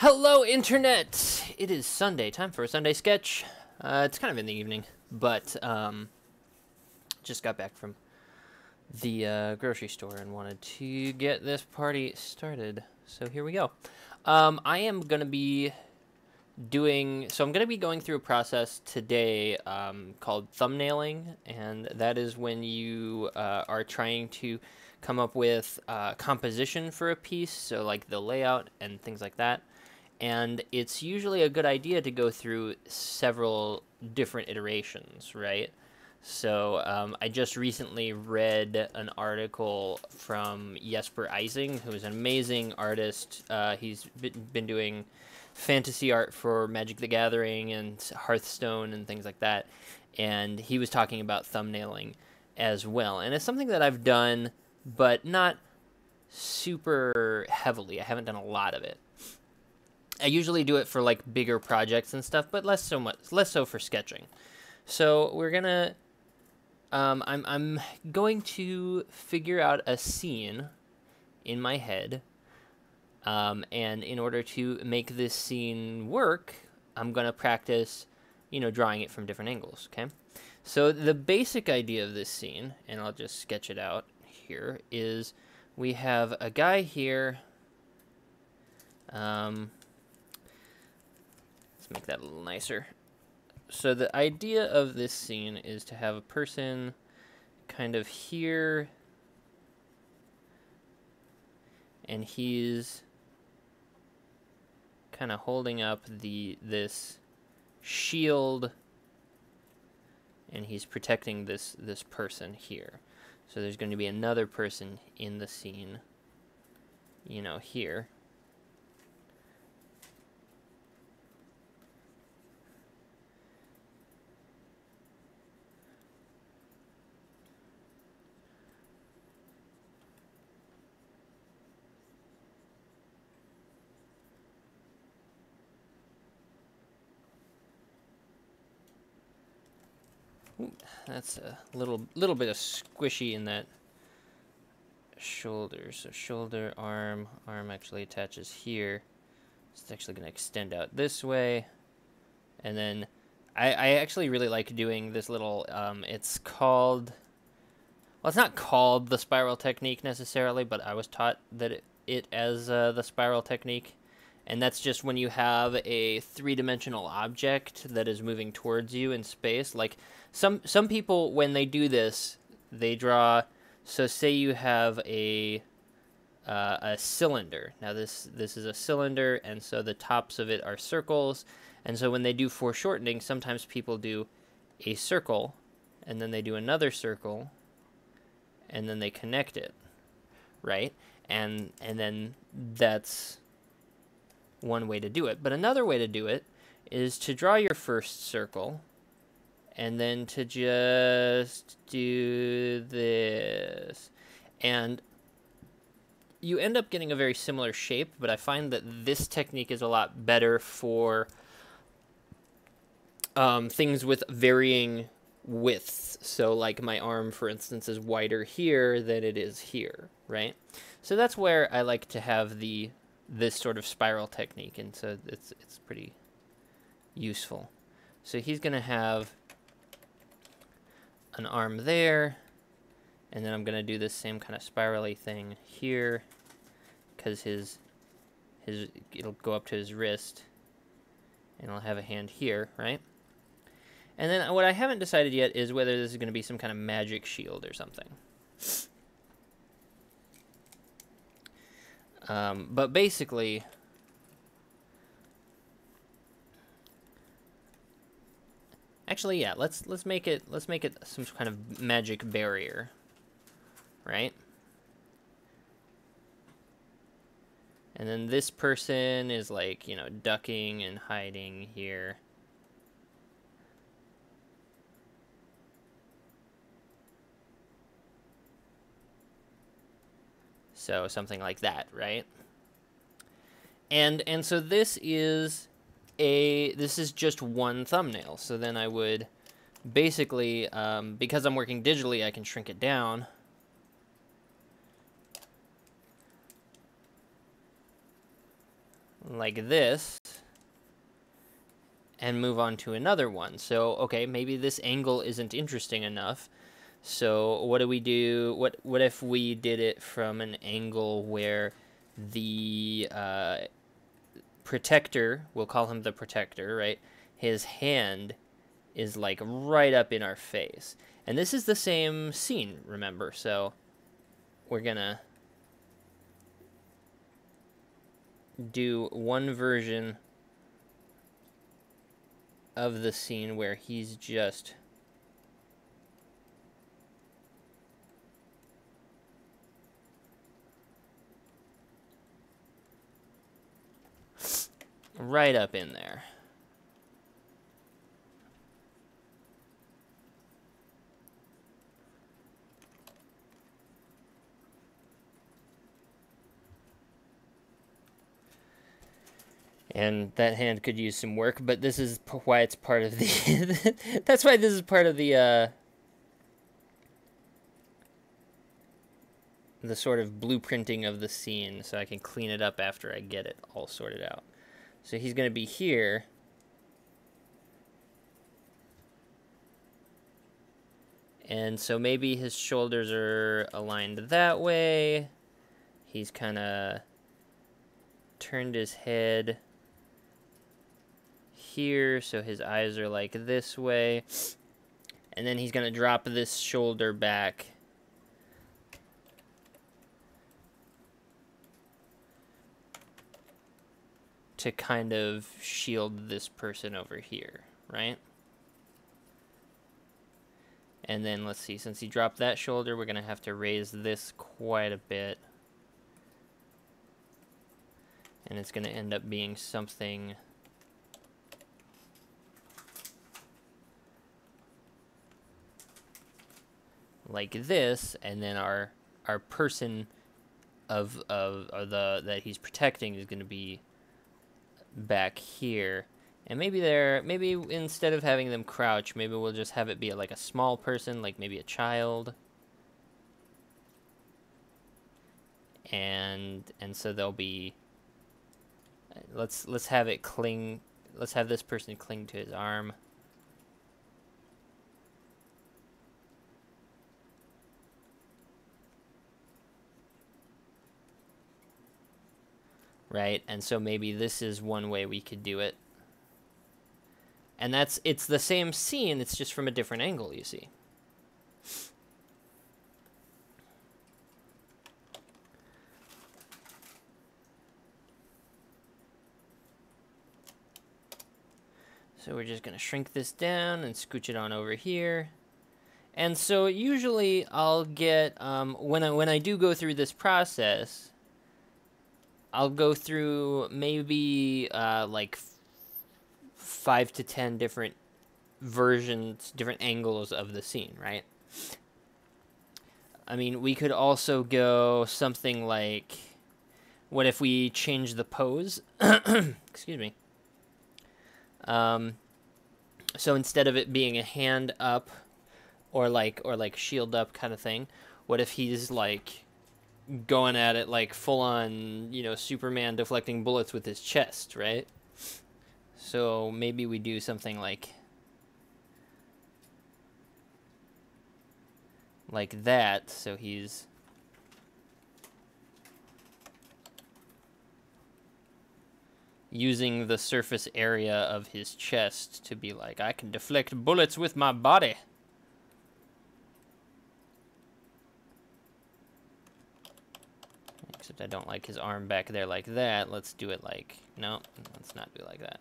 Hello, Internet! It is Sunday, time for a Sunday sketch. It's kind of in the evening, but just got back from the grocery store and wanted to get this party started. So here we go. I am going to be I'm going to be going through a process today called thumbnailing, and that is when you are trying to come up with composition for a piece, so like the layout and things like that. And it's usually a good idea to go through several different iterations, right? So I just recently read an article from Jesper Eising, who is an amazing artist. He's been doing fantasy art for Magic the Gathering and Hearthstone and things like that. And he was talking about thumbnailing as well. And it's something that I've done, but not super heavily. I haven't done a lot of it. I usually do it for like bigger projects and stuff, but less so for sketching. So we're gonna, I'm going to figure out a scene in my head, and in order to make this scene work, I'm gonna practice, drawing it from different angles. Okay, so the basic idea of this scene, and I'll just sketch it out here, is we have a guy here. Let's make that a little nicer. So the idea of this scene is to have a person kind of here, and he's kind of holding up this shield, and he's protecting this person here. So there's going to be another person in the scene, here. Ooh, that's a little bit of squishy in that shoulder. So shoulder, arm actually attaches here. It's actually going to extend out this way. And then I actually really like doing this little, it's called, well, it's not called the spiral technique necessarily, but I was taught that it as the spiral technique. And that's just when you have a three-dimensional object that is moving towards you in space. Like some people, when they do this, they draw. So say you have a cylinder. Now this is a cylinder, and so the tops of it are circles. And so when they do foreshortening, sometimes people do a circle, and then they do another circle, and then they connect it, right? And then that's one way to do it. But another way to do it is to draw your first circle and then to just do this. And you end up getting a very similar shape, but I find that this technique is a lot better for things with varying widths. So like my arm, for instance, is wider here than it is here, right? So that's where I like to have this sort of spiral technique, and so it's pretty useful. So he's gonna have an arm there, and then I'm gonna do this same kind of spirally thing here, because it'll go up to his wrist, and I'll have a hand here, right? And then what I haven't decided yet is whether this is gonna be some kind of magic shield or something. But basically, actually, yeah, let's make it some kind of magic barrier, right? And then this person is like, ducking and hiding here. So something like that, right? And so this is just one thumbnail. So then I would basically, because I'm working digitally, I can shrink it down. like this, and move on to another one. So, okay, maybe this angle isn't interesting enough. So what do we do? What if we did it from an angle where the protector, we'll call him the protector, right? His hand is like right up in our face. And this is the same scene, remember? So we're gonna do one version of the scene where he's just right up in there. And that hand could use some work, but this is why it's part of the... That's why this is part of the sort of blueprinting of the scene, so I can clean it up after I get it all sorted out. So he's going to be here. And so maybe his shoulders are aligned that way. He's kind of turned his head here, so his eyes are like this way. And then he's going to drop this shoulder back to kind of shield this person over here, right? And then let's see, since he dropped that shoulder, we're going to have to raise this quite a bit. And it's going to end up being something like this, and then our person of that he's protecting is going to be back here. And maybe instead of having them crouch, maybe we'll just have it be like a small person, like maybe a child. And so they'll be, let's have it cling, let's have this person cling to his arm. Right? And so maybe this is one way we could do it. And it's the same scene, it's just from a different angle, you see. So we're just going to shrink this down and scooch it on over here. And so usually I'll get, when I do go through this process, I'll go through maybe like 5 to 10 different versions, different angles of the scene, right? I mean, we could also go something like, what if we change the pose? Excuse me. So instead of it being a hand up or like shield up kind of thing, what if he's like going at it like full on, you know, Superman deflecting bullets with his chest, right? So maybe we do something like that, so he's using the surface area of his chest to be like, I can deflect bullets with my body. Except I don't like his arm back there like that. Let's do it like, no, let's not do it like that.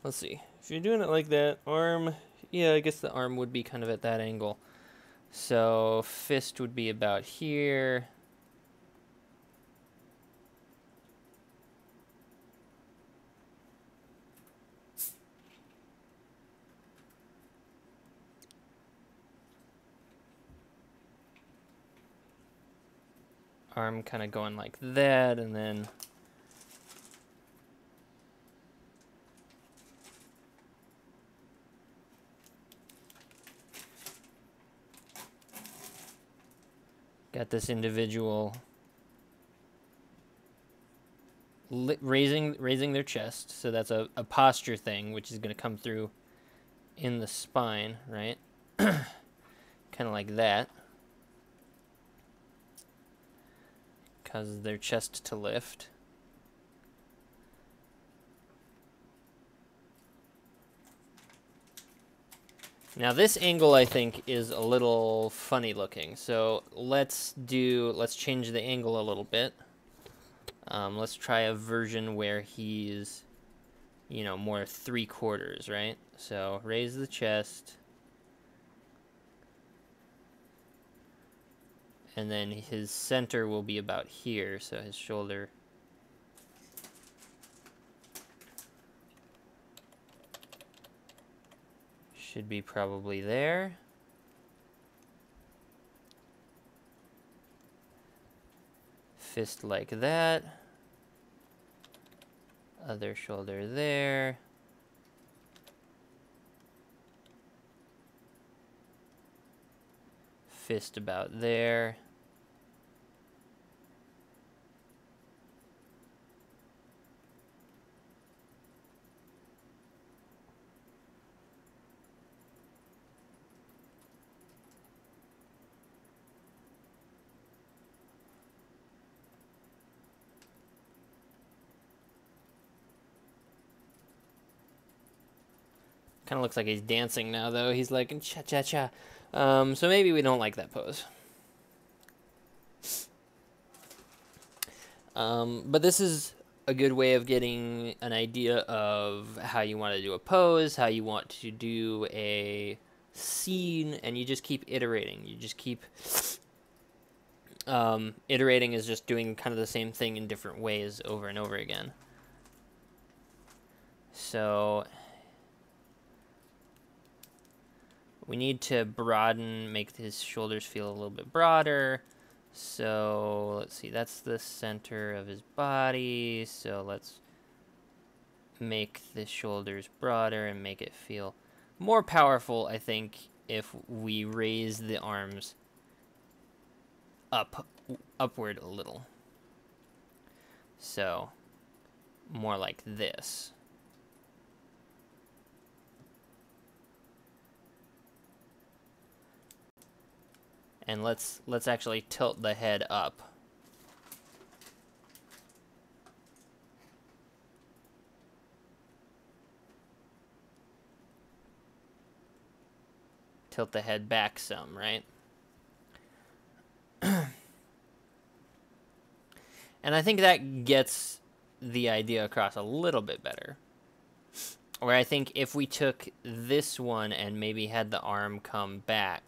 Let's see. If you're doing it like that, arm, yeah, I guess the arm would be kind of at that angle. So fist would be about here. Arm kind of going like that, and then got this individual raising their chest. So that's a posture thing, which is going to come through in the spine, right? Kind of like that. Causes their chest to lift. Now this angle, I think, is a little funny looking. So let's change the angle a little bit. Let's try a version where he's, you know, more 3/4, right? So raise the chest. And then his center will be about here, so his shoulder should be probably there. Fist like that. Other shoulder there. Fist about there. Kind of looks like he's dancing now, though. He's like, cha-cha-cha. So maybe we don't like that pose. But this is a good way of getting an idea of how you want to do a pose, how you want to do a scene, and you just keep iterating. You just keep... iterating is just doing kind of the same thing in different ways over and over again. So... we need to broaden, make his shoulders feel a little bit broader. So let's see, that's the center of his body. So let's make the shoulders broader and make it feel more powerful, I think, if we raise the arms upward a little. So more like this. And let's actually tilt the head up. Tilt the head back some, right? And I think that gets the idea across a little bit better. Where I think if we took this one and maybe had the arm come back.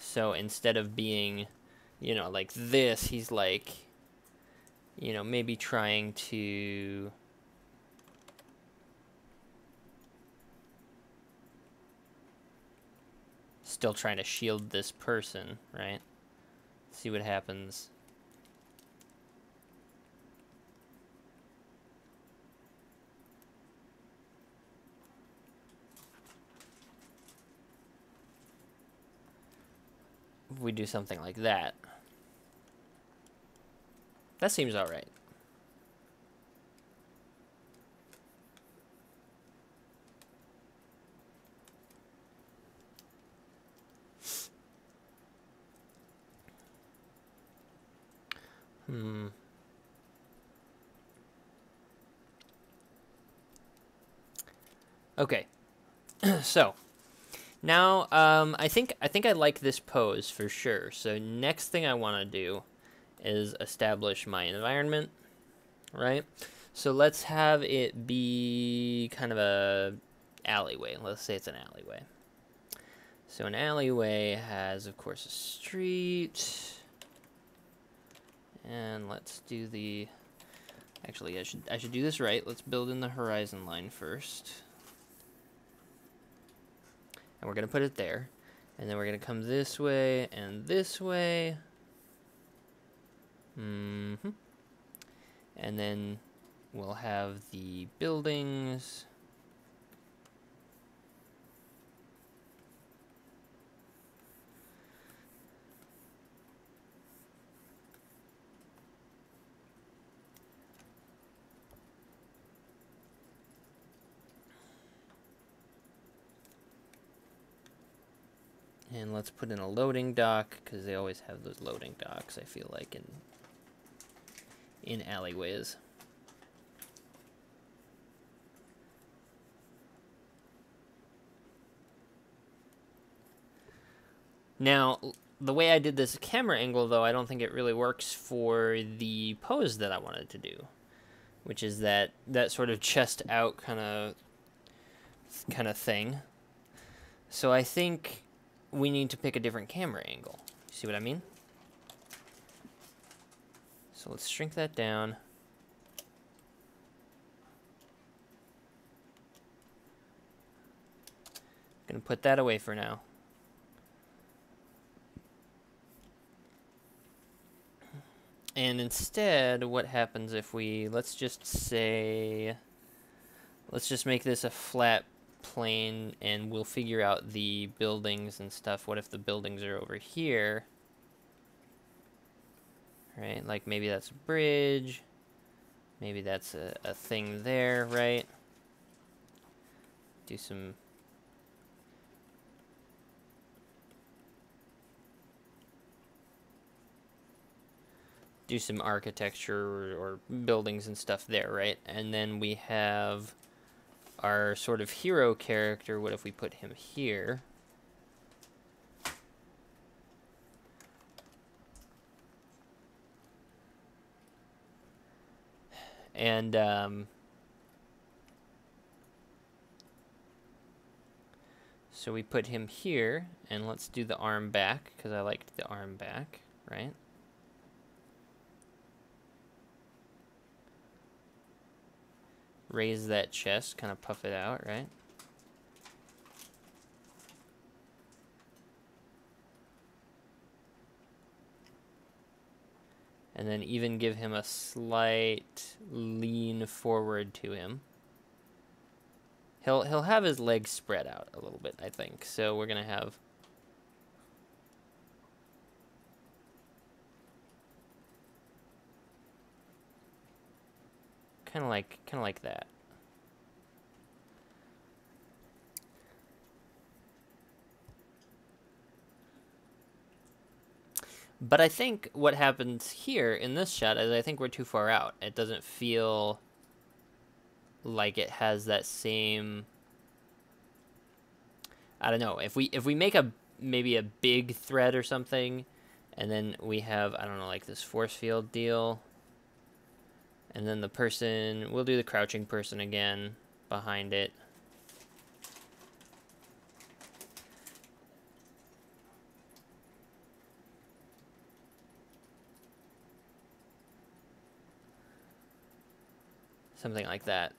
So instead of being, you know, like this, he's like, you know, maybe trying to... still trying to shield this person, right? See what happens. If we do something like that. That seems alright. Okay. So now I think I like this pose for sure. So next thing I want to do is establish my environment, right? So let's have it be kind of a alleyway. Let's say it's an alleyway. So an alleyway has, of course, a street. And let's do the... actually, I should do this right. Let's build in the horizon line first. And we're going to put it there. And then we're going to come this way and this way. And then we'll have the buildings. And let's put in a loading dock, because they always have those loading docks, I feel like, in alleyways. Now, the way I did this camera angle, though, I don't think it really works for the pose that I wanted to do, which is that sort of chest out kind of thing. So I think we need to pick a different camera angle. See what I mean? So let's shrink that down. Gonna put that away for now. And instead, what happens if we, let's just make this a flat plane, and we'll figure out the buildings and stuff. What if the buildings are over here? Right, like maybe that's a bridge. Maybe that's a thing there, right? Do some... architecture or buildings and stuff there, right? And then we have our sort of hero character. What if we put him here? And so we put him here, and let's do the arm back, because I liked the arm back, right? Raise that chest, kind of puff it out, right? And then even give him a slight lean forward to him. He'll have his legs spread out a little bit, I think. So we're gonna have kind of like that. But I think what happens here in this shot is I think we're too far out. It doesn't feel like it has that same... I don't know. If we make maybe a big thread or something, and then we have, I don't know, like this force field deal, and then the person, we'll do the crouching person again behind it. Something like that.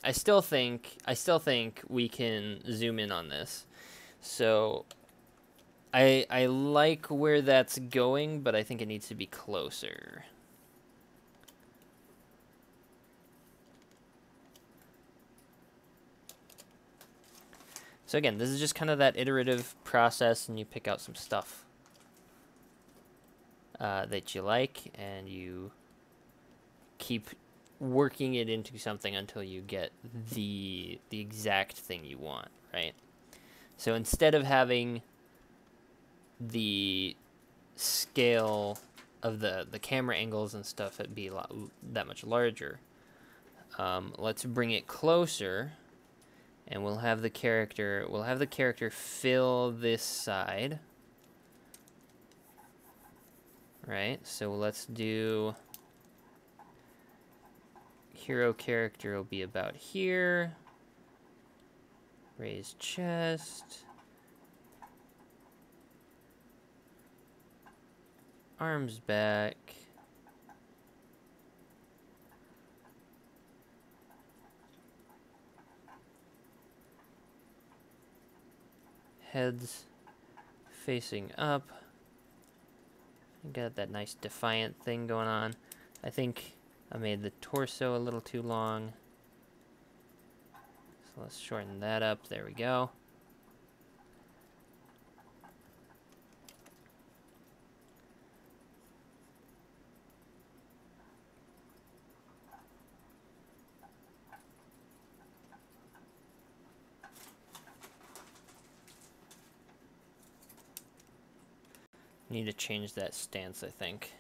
I still think we can zoom in on this. So I like where that's going, but I think it needs to be closer. So again, this is just kind of that iterative process, and you pick out some stuff that you like, and you keep working it into something until you get the exact thing you want, right? So instead of having the scale of the camera angles and stuff be that much larger, let's bring it closer, and we'll have the character fill this side, right? So let's do hero character will be about here. Raise chest. Arms back. Heads facing up. Got that nice defiant thing going on. I think I made the torso a little too long. So let's shorten that up. There we go. Need to change that stance, I think.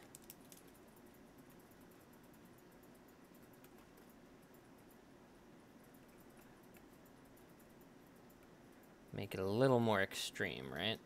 Make it a little more extreme, right?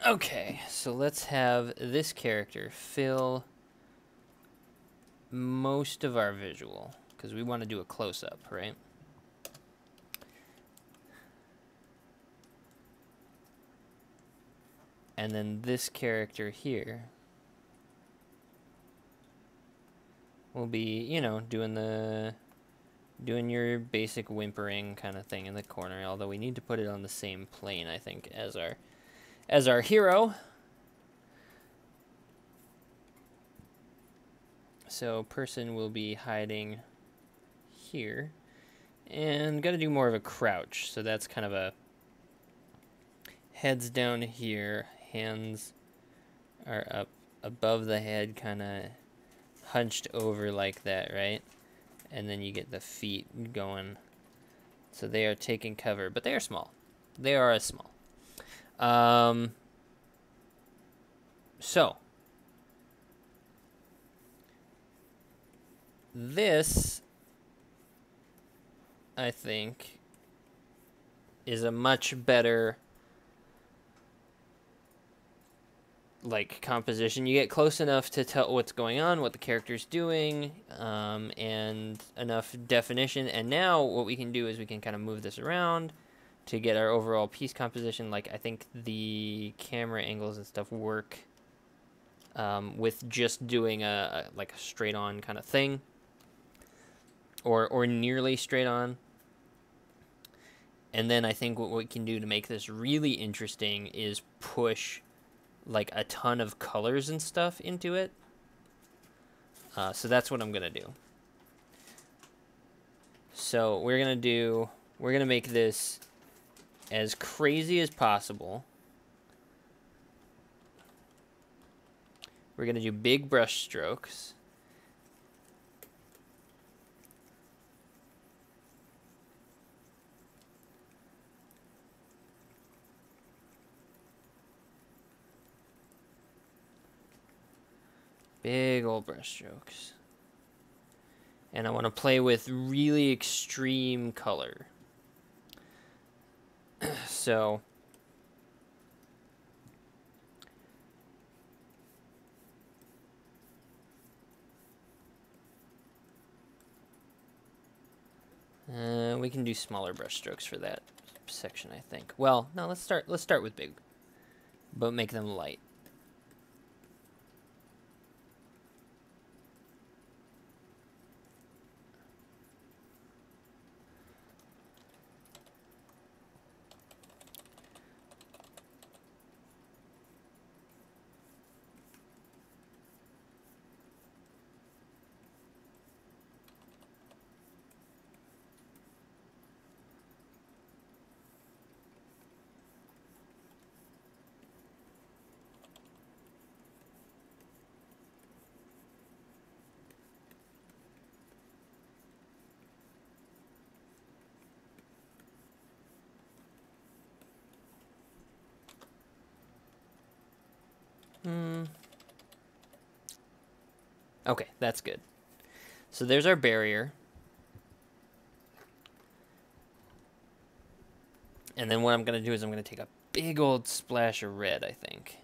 Okay, so let's have this character fill most of our visual, because we want to do a close-up, right? And then this character here will be, you know, doing your basic whimpering kind of thing in the corner, although we need to put it on the same plane, I think, as our hero. So person will be hiding here. And gotta do more of a crouch. So that's kind of a heads down here, hands are up above the head, kind of hunched over like that, right? And then you get the feet going. So they are taking cover, but they are small. They are as small. So this, I think, is a much better like composition. You get close enough to tell what's going on, what the character's doing, and enough definition. And now what we can do is we can kind of move this around to get our overall piece composition. Like, I think the camera angles and stuff work with just doing a straight on kind of thing, or nearly straight on. And then I think what we can do to make this really interesting is push like a ton of colors and stuff into it. So that's what I'm gonna do. So we're gonna make this as crazy as possible. We're gonna do big brush strokes. Big old brush strokes. And I want to play with really extreme color. So we can do smaller brush strokes for that section, I think. Well, no, let's start with big, but make them light. Okay, that's good. So there's our barrier. And then what I'm going to do is I'm going to take a big old splash of red, I think.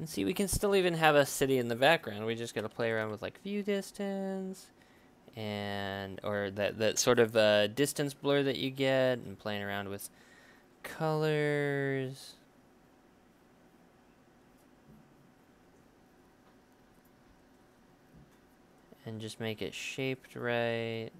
And see, we can still even have a city in the background. We just got to play around with like view distance and or that sort of distance blur that you get, and playing around with colors. And just make it shaped right.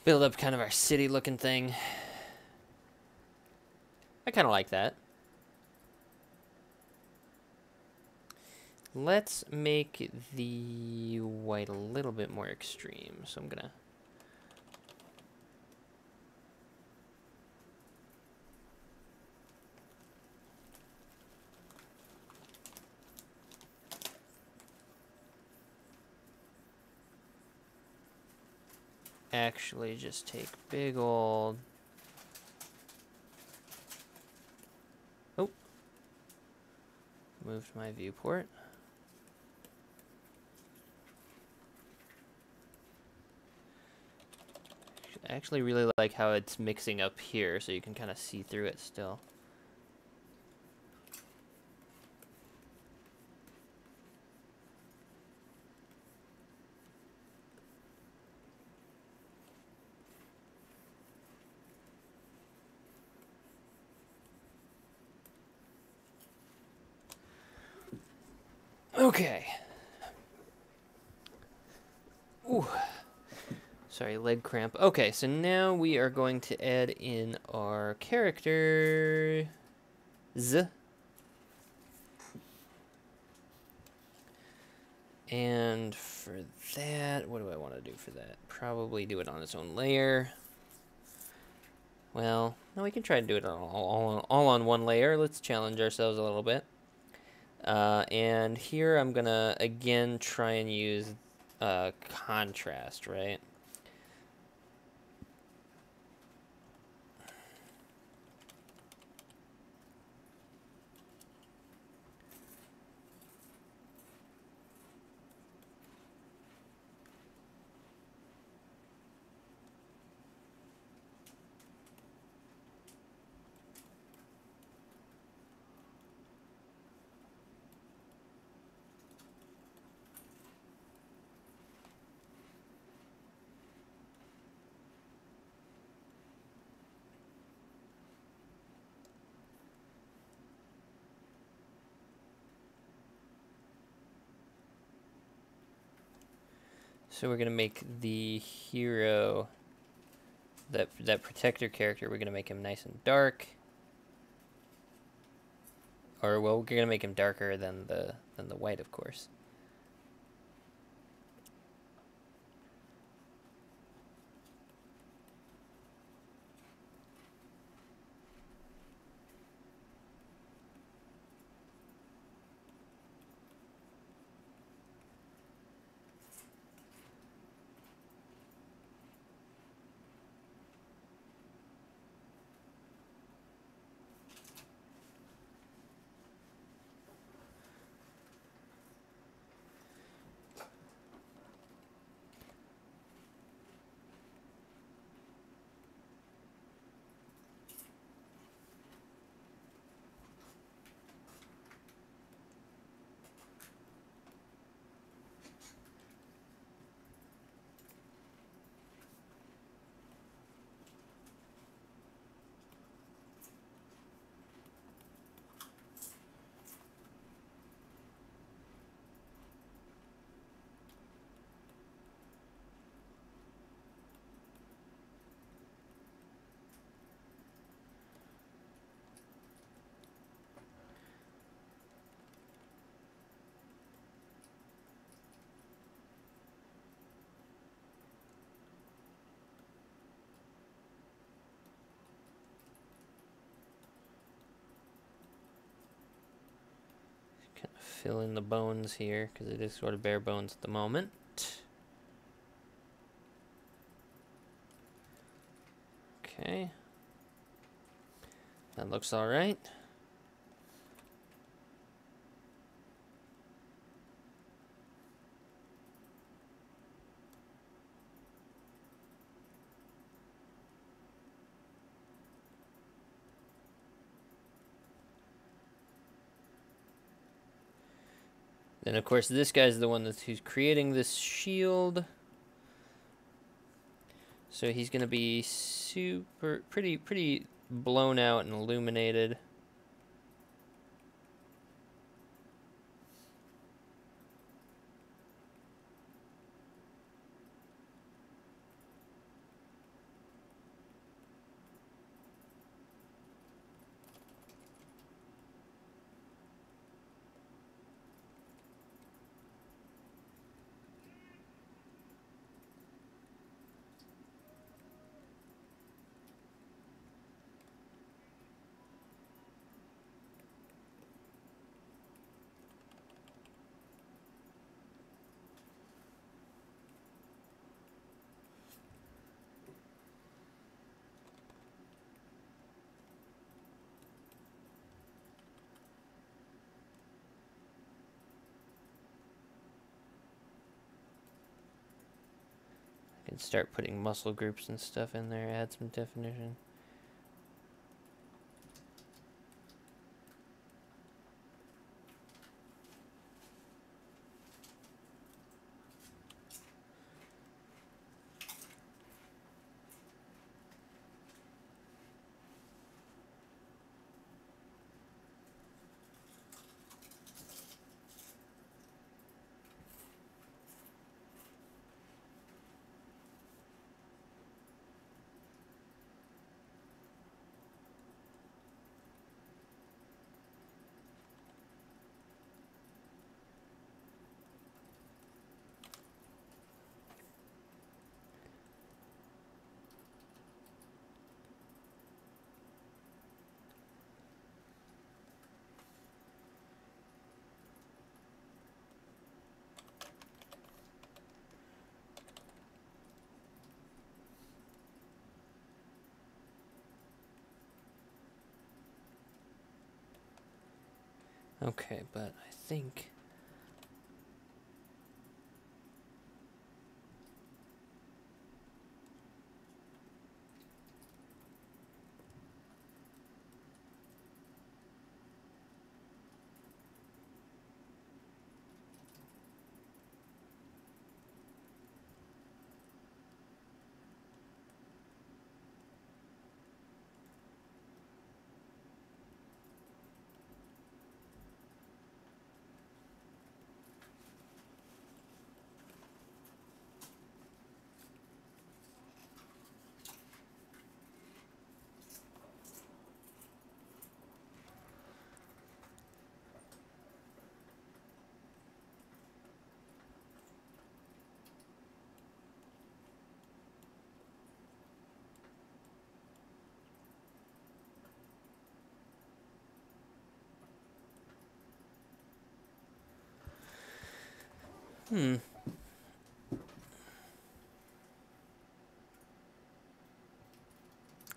Build up kind of our city looking thing. I kind of like that. Let's make the white a little bit more extreme. So I'm gonna actually just take big old... Oh. Moved my viewport. I actually really like how it's mixing up here, so you can kind of see through it still. Okay. Ooh. Sorry, leg cramp. Okay, so now we are going to add in our characters. And for that, what do I want to do for that? Probably do it on its own layer. Well, no, we can try to do it all on one layer. Let's challenge ourselves a little bit. And here I'm going to, again, try and use contrast, right? So we're gonna make the hero, that protector character, we're gonna make him nice and dark. Or well, we're gonna make him darker than the white, of course. Kind of fill in the bones here, because it is sort of bare bones at the moment. Okay. That looks all right. Then, of course, this guy's the one who's creating this shield. So he's going to be pretty blown out and illuminated. And start putting muscle groups and stuff in there, add some definition. Okay, but I think...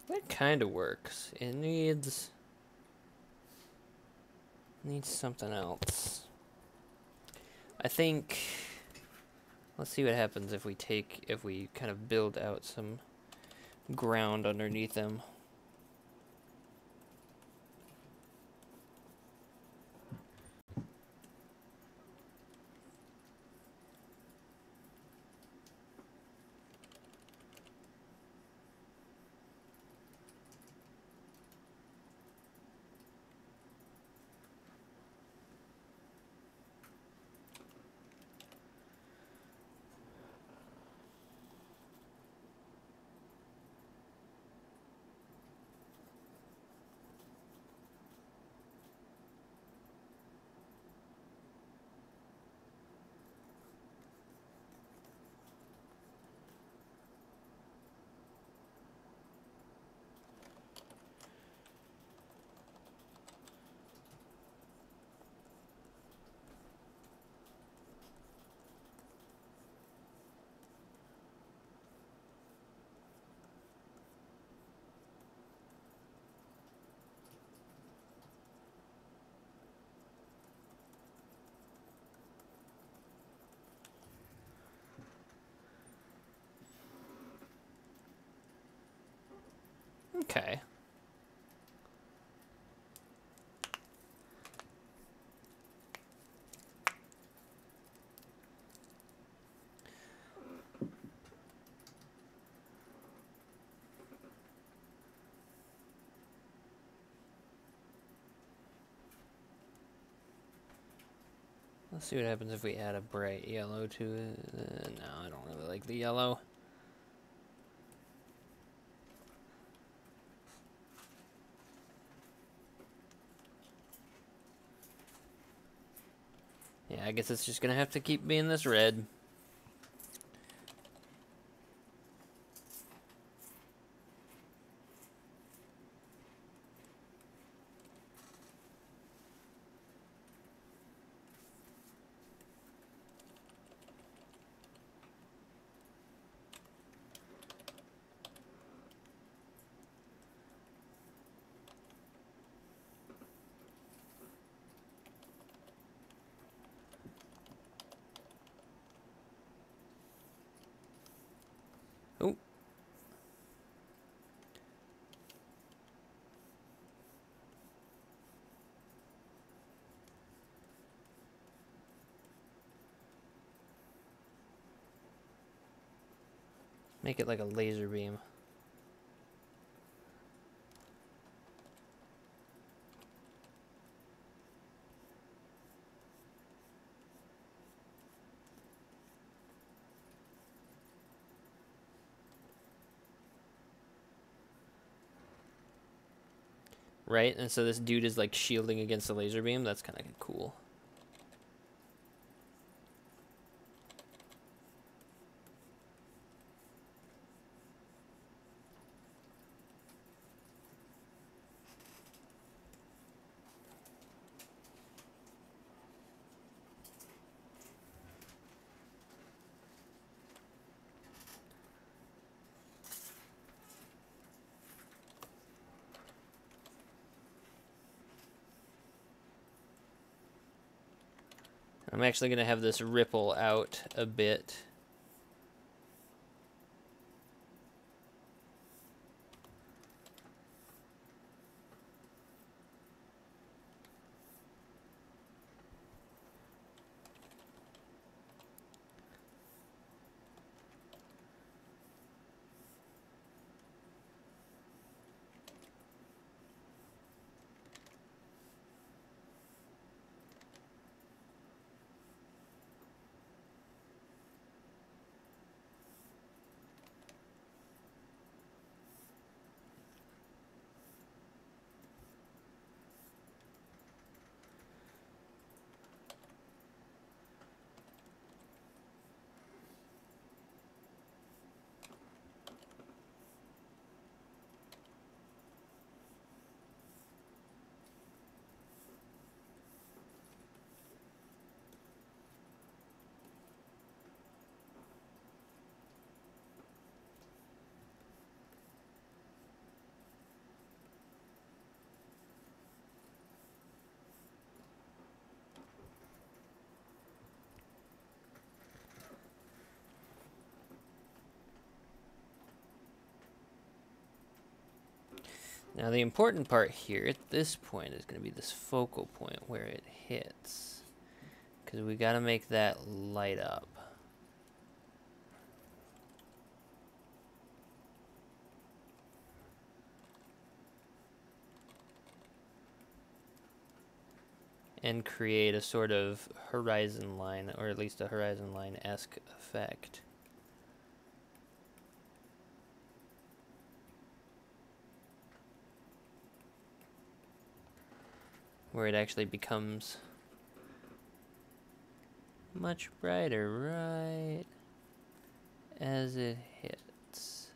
That kind of works. It needs something else. I think... Let's see what happens if we kind of build out some ground underneath them. Okay. Let's see what happens if we add a bright yellow to it. No, I don't really like the yellow. Yeah, I guess it's just gonna have to keep being this red. Oh. Make it like a laser beam. Right? And so this dude is like shielding against the laser beam. That's kind of cool. I'm actually going to have this ripple out a bit. Now the important part here at this point is going to be this focal point where it hits. Because we got to make that light up. And create a sort of horizon line, or at least a horizon line-esque effect. Where it actually becomes much brighter right as it hits.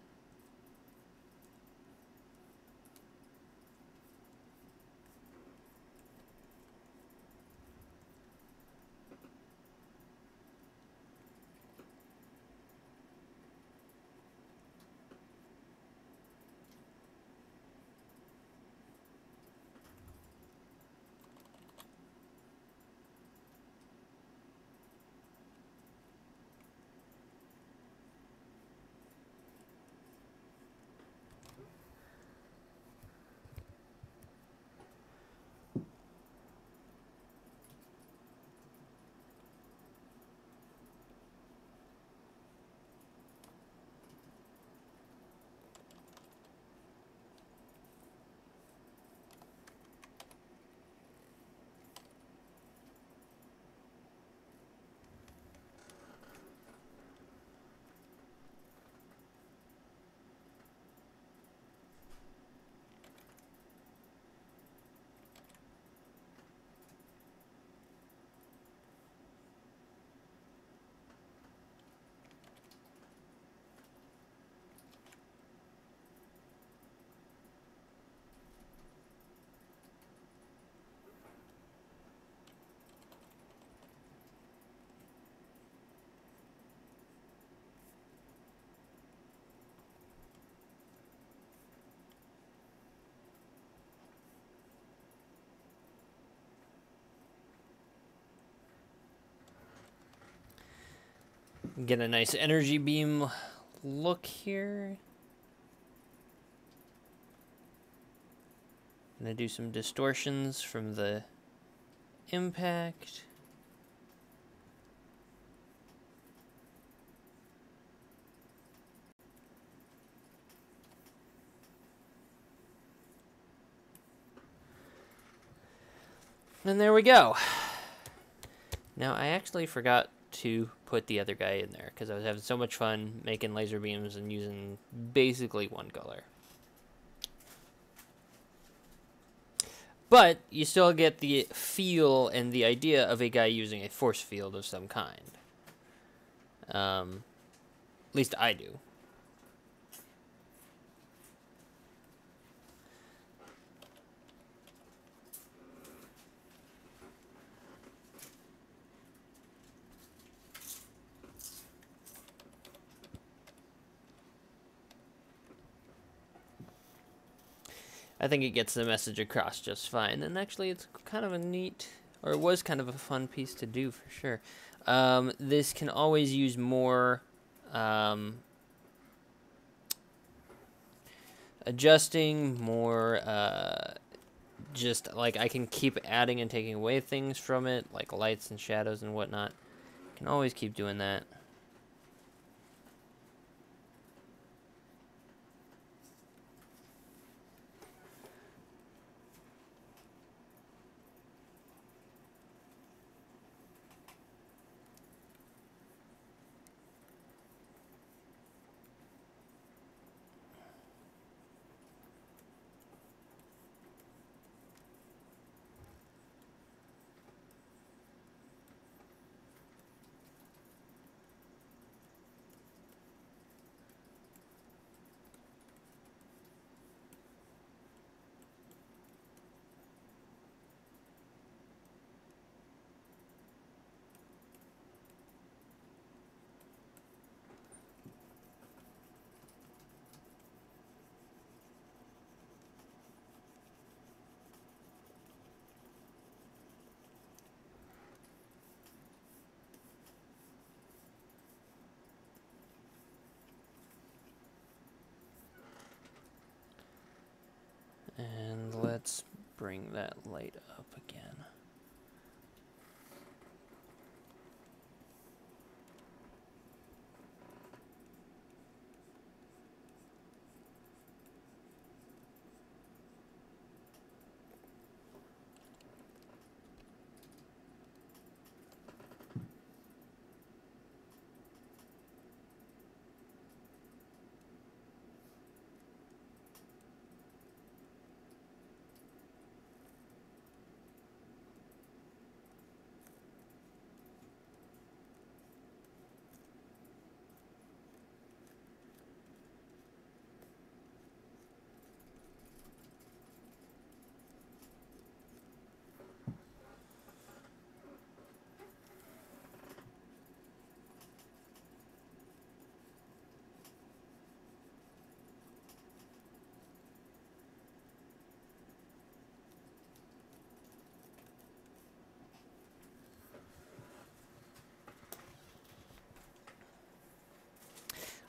Get a nice energy beam look here. Gonna do some distortions from the impact. And there we go. Now, I actually forgot to put the other guy in there because I was having so much fun making laser beams and using basically one color. But you still get the feel and the idea of a guy using a force field of some kind. At least I do. I think it gets the message across just fine. And actually, it's kind of a neat, or it was kind of a fun piece to do for sure. This can always use more adjusting, more just like I can keep adding and taking away things from it, like lights and shadows and whatnot. Can always keep doing that. And let's bring that light up again.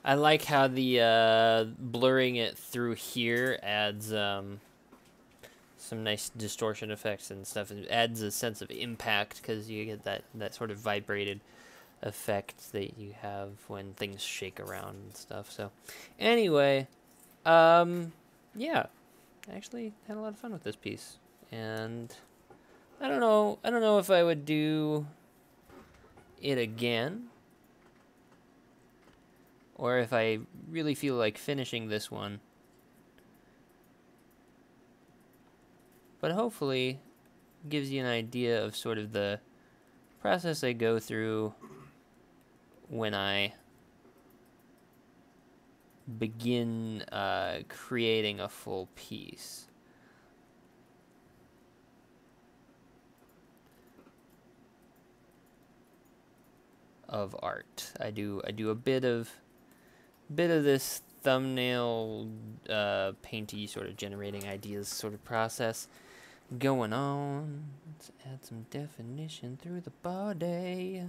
I like how the blurring it through here adds some nice distortion effects and stuff. It adds a sense of impact because you get that sort of vibrated effect that you have when things shake around and stuff. So anyway, yeah, I actually had a lot of fun with this piece, and I don't know if I would do it again, or if I really feel like finishing this one. But hopefully gives you an idea of sort of the process I go through when I begin creating a full piece. Of art. I do a bit of this thumbnail painty sort of generating ideas sort of process going on. Let's add some definition through the body.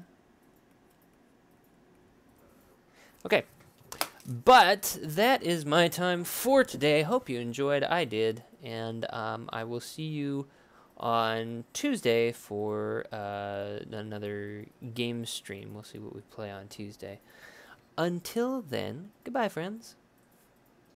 Okay. But that is my time for today. I hope you enjoyed. I did. And I will see you on Tuesday for another game stream. We'll see what we play on Tuesday. Until then, goodbye, friends.